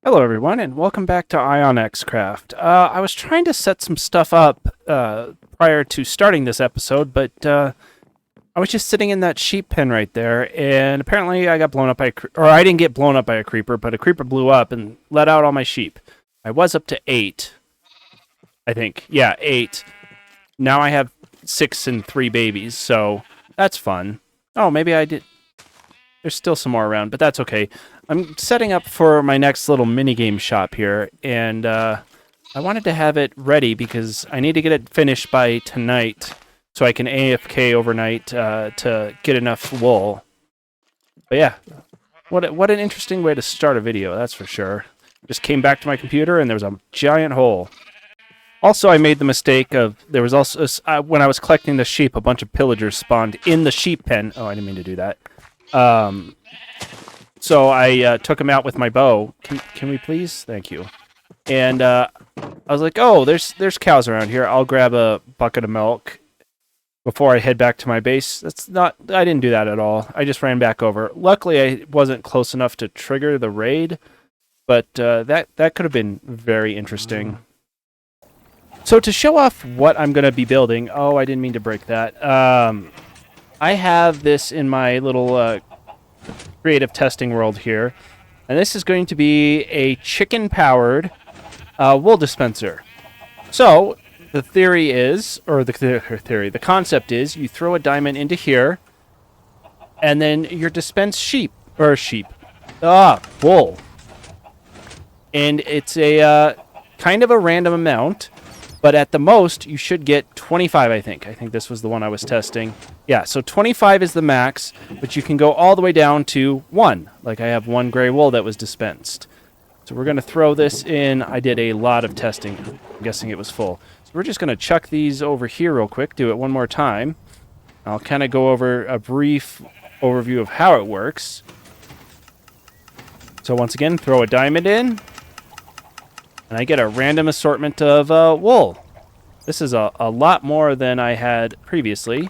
Hello everyone and welcome back to IonXcraft. I was trying to set some stuff up prior to starting this episode, but I was just sitting in that sheep pen right there, and apparently I got blown up by or I didn't get blown up by a creeper, but a creeper blew up and let out all my sheep. I was up to 8, I think. Yeah, 8. Now I have 6 and 3 babies, so that's fun. Oh, maybe I did. There's still some more around, but that's okay. I'm setting up for my next little minigame shop here, and I wanted to have it ready because I need to get it finished by tonight so I can AFK overnight to get enough wool. But yeah, what an interesting way to start a video, that's for sure. Just came back to my computer, and there was a giant hole. Also, I made the mistake of, there was also, when I was collecting the sheep, a bunch of pillagers spawned in the sheep pen. Oh, I didn't mean to do that. So I took him out with my bow. Can we please? Thank you. And I was like, oh, there's cows around here. I'll grab a bucket of milk before I head back to my base. I didn't do that at all. I just ran back over. Luckily, I wasn't close enough to trigger the raid, but that could have been very interesting. So to show off what I'm going to be building, oh, I didn't mean to break that. I have this in my little creative testing world here, and this is going to be a chicken-powered wool dispenser. So the theory is, or the concept is, you throw a diamond into here, and then you dispense wool, and it's a kind of a random amount. But at the most, you should get 25, I think. I think this was the one I was testing. Yeah, so 25 is the max, but you can go all the way down to 1. Like I have 1 gray wool that was dispensed. So we're going to throw this in. I did a lot of testing. I'm guessing it was full. So we're just going to chuck these over here real quick, do it one more time. I'll kind of go over a brief overview of how it works. So once again, throw a diamond in. And I get a random assortment of wool. This is a lot more than I had previously.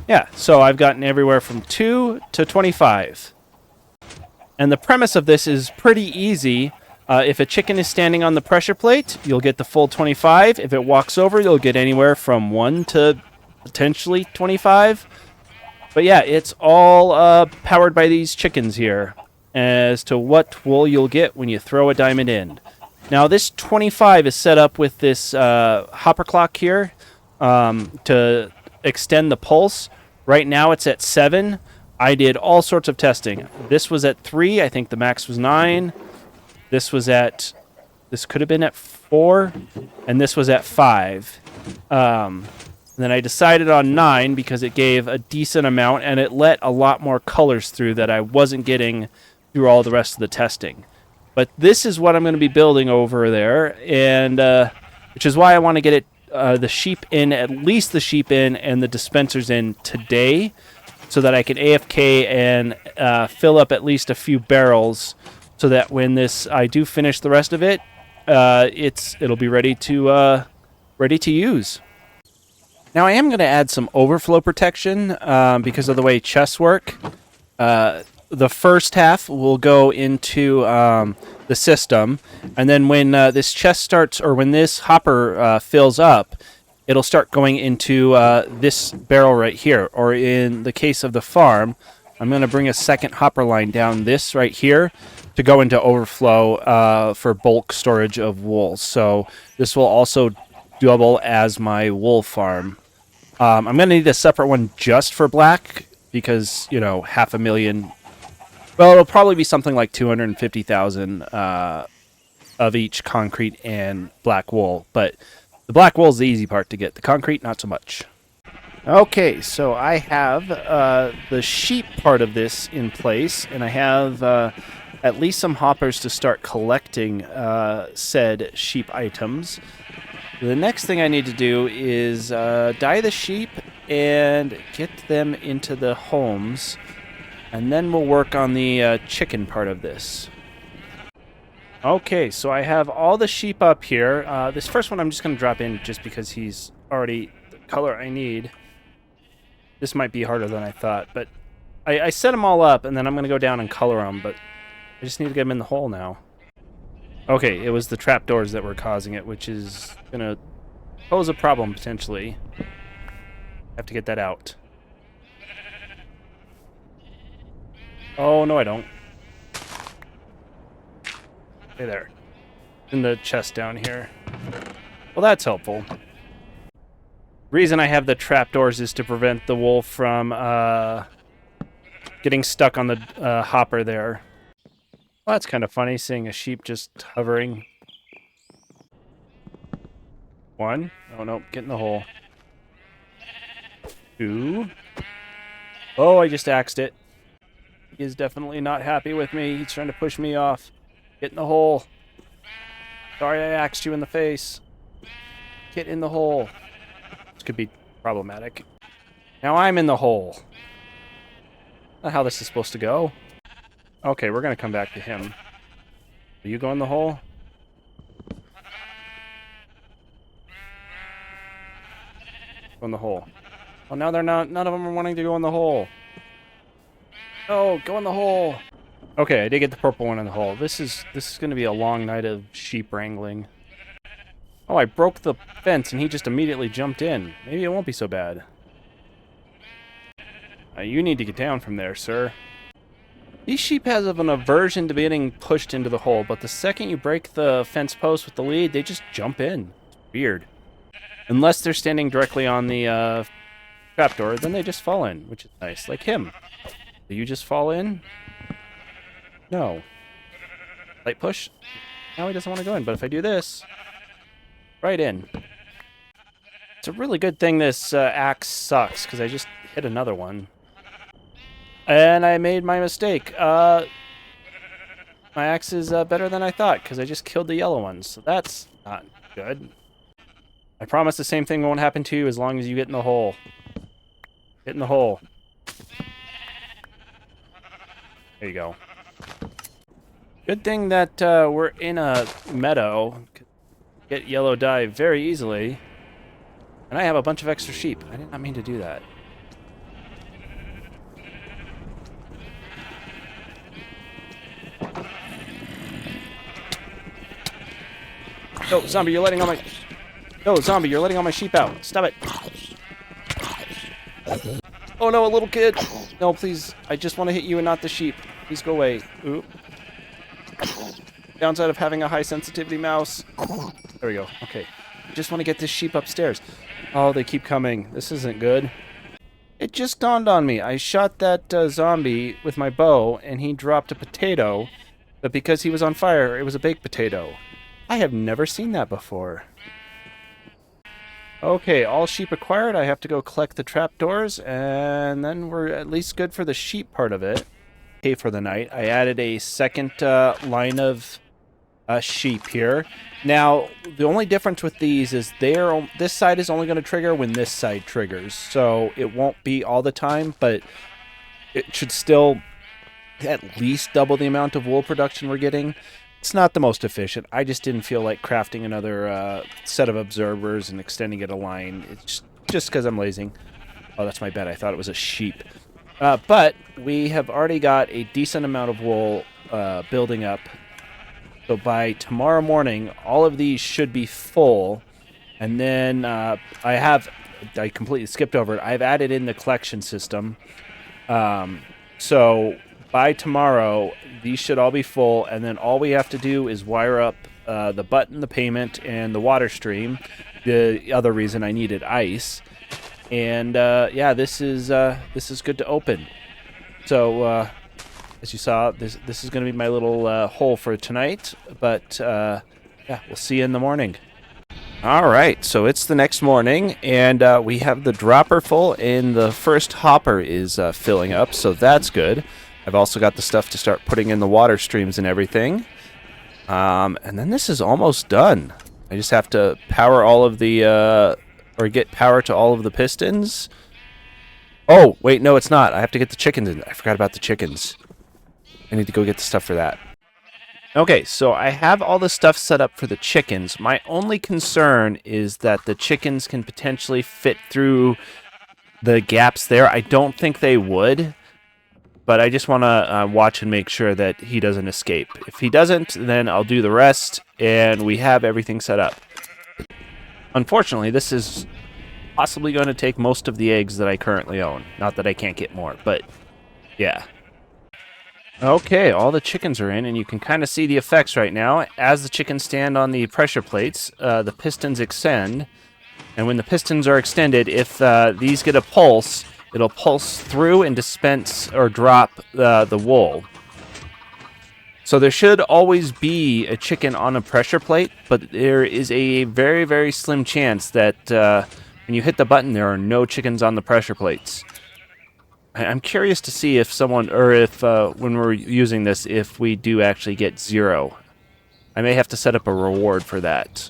Yeah, so I've gotten everywhere from 2 to 25. And the premise of this is pretty easy. If a chicken is standing on the pressure plate, you'll get the full 25. If it walks over, you'll get anywhere from 1 to potentially 25. But yeah, it's all powered by these chickens here as to what wool you'll get when you throw a diamond in. Now this 25 is set up with this hopper clock here to extend the pulse. Right now it's at 7. I did all sorts of testing. This was at 3. I think the max was 9. This could have been at 4. And this was at 5. And then I decided on 9 because it gave a decent amount and it let a lot more colors through that I wasn't getting through all the rest of the testing. But this is what I'm going to be building over there, and which is why I want to get the sheep in, at least the sheep in and the dispensers in today, so that I can AFK and fill up at least a few barrels, so that when I do finish the rest of it, it'll be ready to use. Now I am going to add some overflow protection because of the way chests work. The first half will go into the system, and then when this chest starts, or when this hopper fills up, it'll start going into this barrel right here. Or in the case of the farm, I'm going to bring a second hopper line down this right here to go into overflow for bulk storage of wool. So this will also double as my wool farm. I'm going to need a separate one just for black because, 500,000. Well, it'll probably be something like 250,000 of each concrete and black wool. But the black wool is the easy part to get. The concrete, not so much. Okay, so I have the sheep part of this in place, and I have at least some hoppers to start collecting said sheep items. The next thing I need to do is dye the sheep and get them into the homes. And then we'll work on the chicken part of this. Okay, so I have all the sheep up here. This first one I'm just going to drop in just because he's already the color I need. This might be harder than I thought, but I set them all up, and then I'm going to go down and color them. But I just need to get them in the hole now. Okay, it was the trapdoors that were causing it, which is going to pose a problem, potentially. I have to get that out. Oh, no, I don't. Hey there. In the chest down here. Well, that's helpful. Reason I have the trapdoors is to prevent the wolf from getting stuck on the hopper there. Well, that's kind of funny, seeing a sheep just hovering. 1. Oh, no, get in the hole. 2. Oh, I just axed it. He is definitely not happy with me. He's trying to push me off. Get in the hole. Sorry I axed you in the face. Get in the hole. This could be problematic. Now I'm in the hole. Not how this is supposed to go. Okay, we're going to come back to him. Are you going in the hole? Go in the hole. Oh, now they're not. None of them are wanting to go in the hole. Oh, go in the hole. Okay, I did get the purple one in the hole. This is going to be a long night of sheep wrangling. Oh, I broke the fence and he just immediately jumped in. Maybe it won't be so bad. You need to get down from there, sir. These sheep have an aversion to getting pushed into the hole, but the second you break the fence post with the lead, they just jump in. It's weird. Unless they're standing directly on the trapdoor, then they just fall in, which is nice. Like him. Do you just fall in? No. Light push? Now he doesn't want to go in, but if I do this, right in. It's a really good thing this axe sucks, because I just hit another one. And I made my mistake. My axe is better than I thought, because I just killed the yellow ones, so that's not good. I promise the same thing won't happen to you as long as you get in the hole. Get in the hole. There you go. Good thing that we're in a meadow. Get yellow dye very easily. And I have a bunch of extra sheep. I did not mean to do that. No, zombie, you're letting all my... No, zombie, you're letting all my sheep out. Stop it. Oh no, a little kid. No, please. I just want to hit you and not the sheep. Please go away. Oop. Downside of having a high sensitivity mouse. There we go. Okay. I just want to get this sheep upstairs. Oh, they keep coming. This isn't good. It just dawned on me. I shot that zombie with my bow, and he dropped a potato. But because he was on fire, it was a baked potato. I have never seen that before. Okay, all sheep acquired. I have to go collect the trapdoors, and then we're at least good for the sheep part of it. Okay, for the night. I added a second line of sheep here. Now, the only difference with these is this side is only going to trigger when this side triggers. So it won't be all the time, but it should still at least double the amount of wool production we're getting. It's not the most efficient. I just didn't feel like crafting another set of observers and extending it a line. It's just because I'm lazy. Oh, that's my bed. I thought it was a sheep. But we have already got a decent amount of wool building up. So by tomorrow morning, all of these should be full. And then I completely skipped over it. I've added in the collection system. So by tomorrow, these should all be full, and then all we have to do is wire up the button, the payment, and the water stream. The other reason I needed ice, and yeah, this is good to open. So as you saw, this is going to be my little hole for tonight. But yeah, we'll see you in the morning. All right, so it's the next morning, and we have the dropper full, and the first hopper is filling up, so that's good. I've also got the stuff to start putting in the water streams and everything. And then this is almost done. I just have to power all of the, or get power to all of the pistons. Oh, wait, no, it's not. I have to get the chickens in. I forgot about the chickens. I need to go get the stuff for that. Okay, so I have all the stuff set up for the chickens. My only concern is that the chickens can potentially fit through the gaps there. I don't think they would. but I just want to watch and make sure that he doesn't escape. If he doesn't, then I'll do the rest, and we have everything set up. Unfortunately, this is possibly going to take most of the eggs that I currently own. Not that I can't get more, but yeah. Okay, all the chickens are in, and you can kind of see the effects right now. As the chickens stand on the pressure plates, the pistons extend, and when the pistons are extended, if these get a pulse, it'll pulse through and dispense or drop the wool. So there should always be a chicken on a pressure plate, but there is a very, very slim chance that when you hit the button, there are no chickens on the pressure plates. I'm curious to see if someone, or if when we're using this, if we do actually get 0. I may have to set up a reward for that.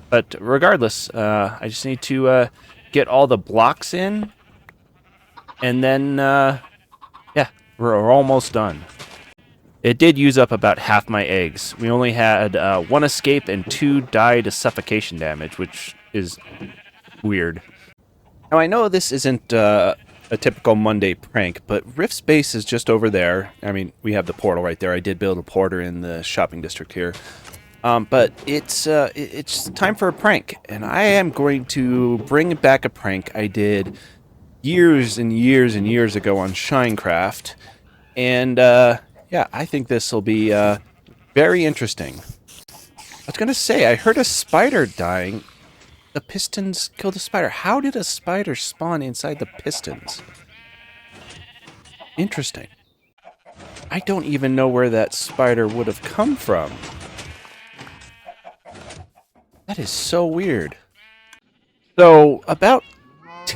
But regardless, I just need to get all the blocks in, and then, yeah, we're almost done. It did use up about half my eggs. We only had 1 escape and 2 die to suffocation damage, which is weird. Now, I know this isn't a typical Monday prank, but Rift's base is just over there. I mean, we have the portal right there. I did build a portal in the shopping district here. But it's time for a prank, and I am going to bring back a prank I did years and years and years ago on Shinecraft, and yeah, I think this will be very interesting. I was gonna say, I heard a spider dying. The pistons killed the spider. How did a spider spawn inside the pistons? Interesting. I don't even know where that spider would have come from. That is so weird. So, about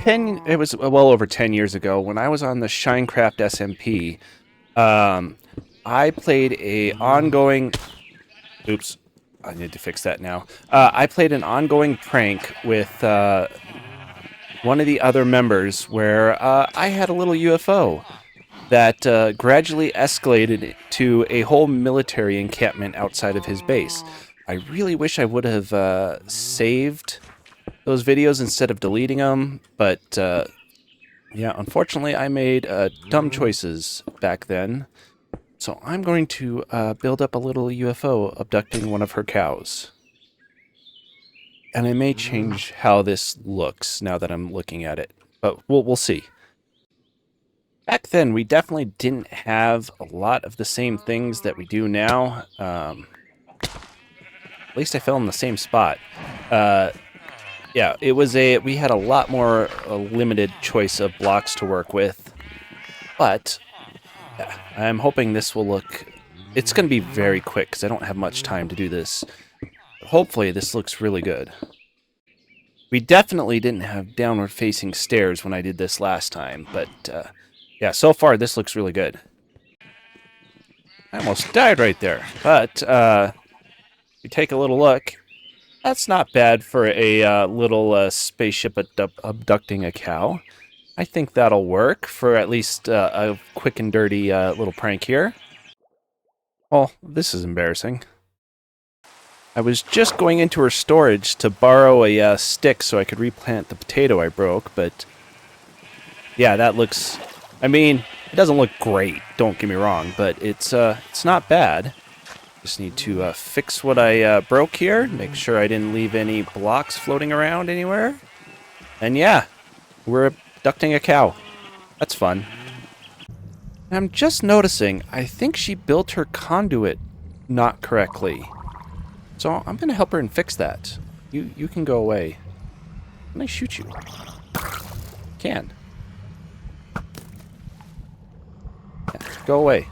it was well over 10 years ago, when I was on the Shinecraft SMP, I played a ongoing... Oops, I need to fix that now. I played an ongoing prank with one of the other members where I had a little UFO that gradually escalated to a whole military encampment outside of his base. I really wish I would have saved those videos instead of deleting them, but yeah, unfortunately I made dumb choices back then. So I'm going to build up a little UFO abducting one of her cows. And I may change how this looks now that I'm looking at it, but we'll see. Back then, we definitely didn't have a lot of the same things that we do now. At least I fell in the same spot. Yeah, we had a lot more limited choice of blocks to work with, but yeah, I'm hoping this will look... It's going to be very quick because I don't have much time to do this. But hopefully this looks really good. We definitely didn't have downward-facing stairs when I did this last time, but yeah, so far this looks really good. I almost died right there, but if you take a little look, that's not bad for a little spaceship abducting a cow. I think that'll work for at least a quick and dirty little prank here. Oh, this is embarrassing. I was just going into her storage to borrow a stick so I could replant the potato I broke, but yeah, that looks... I mean, it doesn't look great, don't get me wrong, but it's not bad. Just need to fix what I broke here, make sure I didn't leave any blocks floating around anywhere. And yeah, we're abducting a cow. That's fun. And I'm just noticing, I think she built her conduit not correctly. So I'm going to help her and fix that. You can go away. Can I shoot you? Can. Yeah, go away.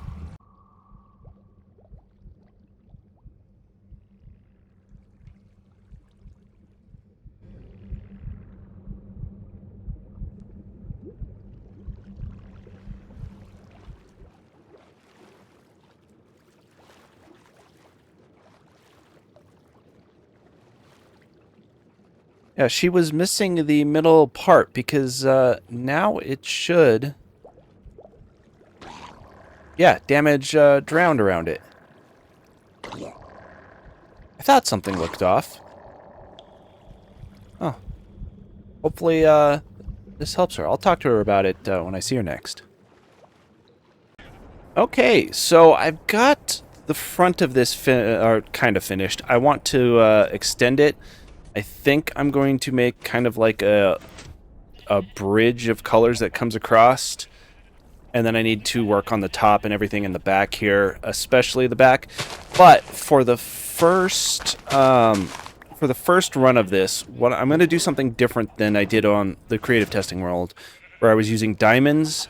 Yeah, she was missing the middle part because now it should... Yeah, damage drowned around it. I thought something looked off. Oh. Hopefully this helps her. I'll talk to her about it when I see her next. Okay, so I've got the front of this kind of finished. I want to extend it. I think I'm going to make kind of like a bridge of colors that comes across, and then I need to work on the top and everything in the back here, especially the back. But for the first run of this, what I'm going to do something different than I did on the creative testing world, where I was using diamonds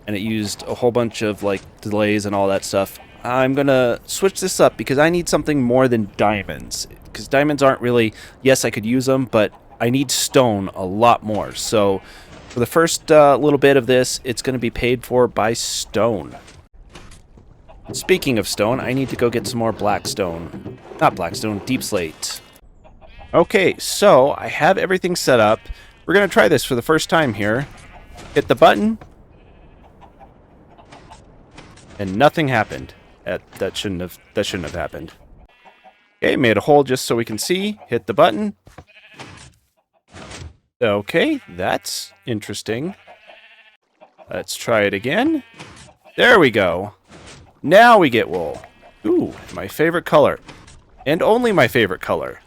and it used a whole bunch of like delays and all that stuff. I'm going to switch this up because I need something more than diamonds. Because diamonds aren't really, yes, I could use them, but I need stone a lot more. So for the first little bit of this, it's going to be paid for by stone. Speaking of stone, I need to go get some more black stone. Not black stone, deep slate. Okay, so I have everything set up. We're going to try this for the first time here. Hit the button. And nothing happened. That shouldn't have happened. Okay, made a hole just so we can see. Hit the button. Okay, that's interesting. Let's try it again. There we go. Now we get wool. Ooh, my favorite color. And only my favorite color.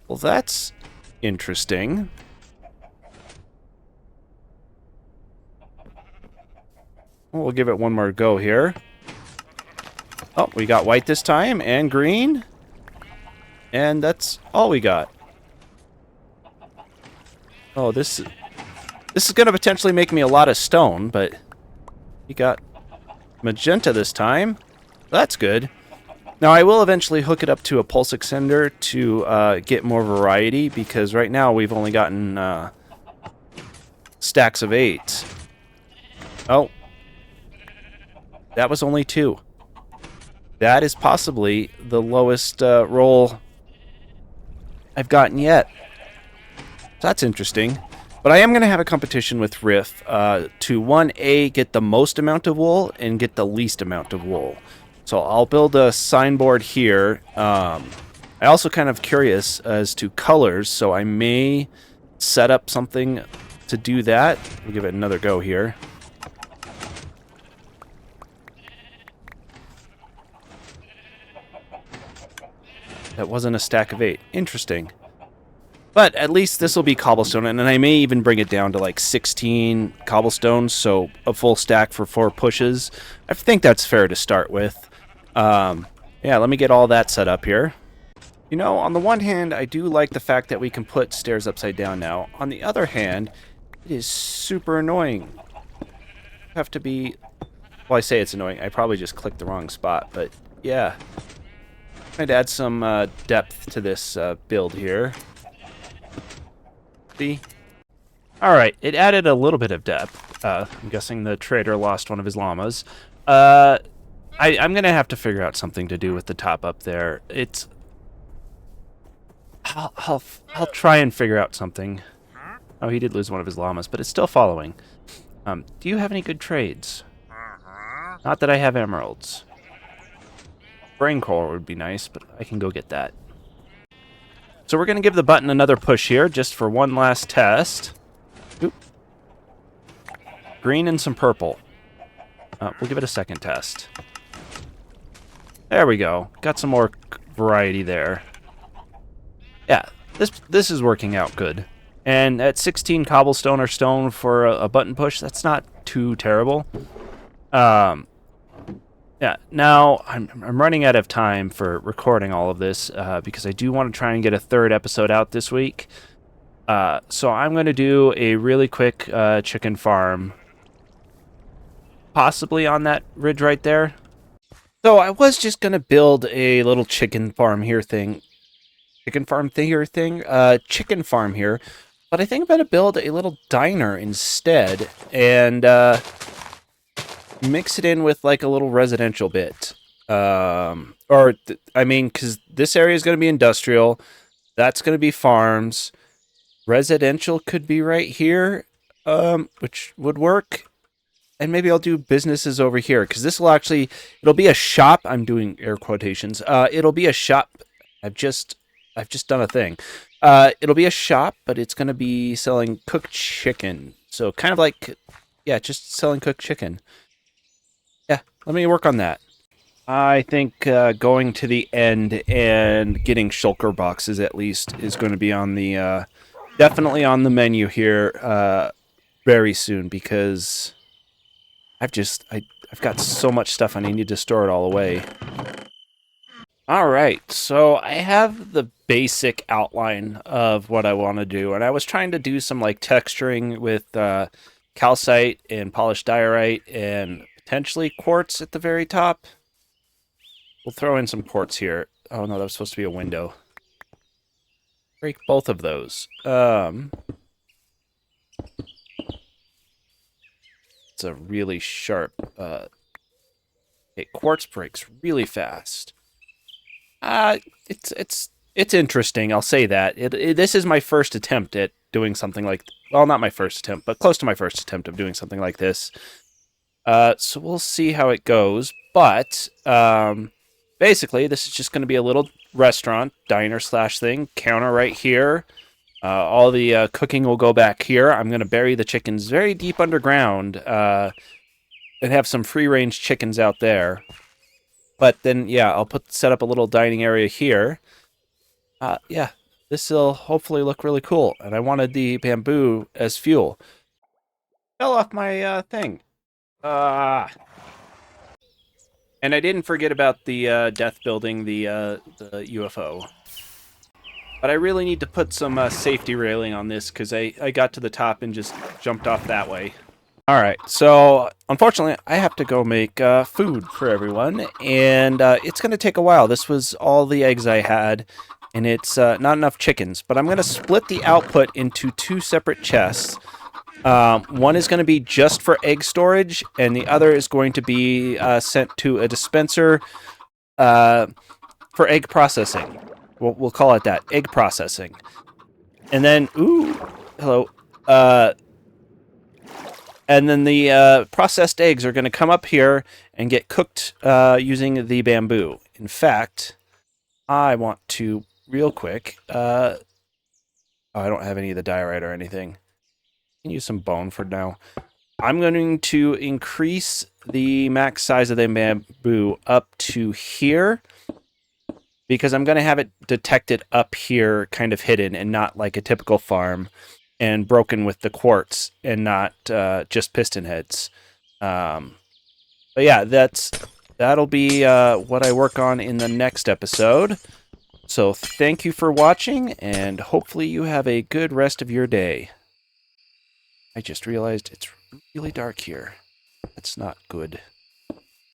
Well, that's interesting. We'll give it one more go here. Oh, we got white this time, and green. And that's all we got. Oh, this is going to potentially make me a lot of stone, but we got magenta this time. That's good. Now, I will eventually hook it up to a pulse extender to get more variety, because right now we've only gotten stacks of 8. Oh. That was only 2. That is possibly the lowest roll I've gotten yet. That's interesting. But I am going to have a competition with Riff to 1A, get the most amount of wool and get the least amount of wool. So I'll build a signboard here. I also kind of curious as to colors, so I may set up something to do that. We'll give it another go here. That wasn't a stack of 8. Interesting. But at least this will be cobblestone, and I may even bring it down to like 16 cobblestone, so a full stack for 4 pushes. I think that's fair to start with. Yeah, let me get all that set up here. You know, on the one hand, I do like the fact that we can put stairs upside down now. On the other hand, it is super annoying. You have to be... Well, I say it's annoying. I probably just clicked the wrong spot, but yeah. I'd add some depth to this build here. See? Alright, it added a little bit of depth. I'm guessing the trader lost one of his llamas. I'm going to have to figure out something to do with the top up there. It's... I'll try and figure out something. Oh, he did lose one of his llamas, but it's still following. Do you have any good trades? Not that I have emeralds. Brain core would be nice, but I can go get that. So we're going to give the button another push here, just for one last test. Oop. Green and some purple. We'll give it a second test. There we go. Got some more variety there. Yeah, this is working out good. And at 16 cobblestone or stone for a button push, that's not too terrible. Yeah, now I'm running out of time for recording all of this because I do want to try and get a 3rd episode out this week. So I'm going to do a really quick chicken farm, possibly on that ridge right there. So I was just going to build a little chicken farm here thing. Chicken farm here, but I think I'm going to build a little diner instead, and mix it in with like a little residential bit. I mean, because this area is going to be industrial, that's going to be farms. Residential could be right here, which would work. And maybe I'll do businesses over here, because this will actually, it'll be a shop. I'm doing air quotations. It'll be a shop. I've just done a thing. It'll be a shop, but it's going to be selling cooked chicken. So kind of like, yeah, just selling cooked chicken. Yeah, let me work on that. I think going to the end and getting shulker boxes at least is going to be on the definitely on the menu here very soon, because I've got so much stuff and I need to store it all away. All right, so I have the basic outline of what I want to do, and I was trying to do some like texturing with calcite and polished diorite and potentially quartz at the very top. We'll throw in some quartz here. Oh no, that was supposed to be a window. Break both of those. It's a really sharp. Quartz breaks really fast. It's interesting. I'll say that. This is my first attempt at doing something like, well, not my first attempt, but close to my first attempt of doing something like this. So we'll see how it goes. But basically, this is just going to be a little restaurant, diner slash thing. Counter right here. All the cooking will go back here. I'm going to bury the chickens very deep underground and have some free-range chickens out there. But then, yeah, I'll set up a little dining area here. Yeah, this will hopefully look really cool. And I wanted the bamboo as fuel. Fell off my thing. And I didn't forget about the death building, the UFO. But I really need to put some safety railing on this because I got to the top and just jumped off that way. All right, so unfortunately, I have to go make food for everyone, and it's going to take a while. This was all the eggs I had, and it's not enough chickens. But I'm going to split the output into two separate chests. One is going to be just for egg storage, and the other is going to be sent to a dispenser for egg processing. We'll call it that, egg processing. And then, ooh, hello. And then the processed eggs are going to come up here and get cooked using the bamboo. In fact, I want to, real quick, oh, I don't have any of the diorite or anything. I can use some bone for now. I'm going to increase the max size of the bamboo up to here, because I'm going to have it detected up here, kind of hidden, and not like a typical farm, and broken with the quartz, and not just piston heads. But yeah, that'll be what I work on in the next episode. So thank you for watching, and hopefully you have a good rest of your day. I just realized it's really dark here. That's not good.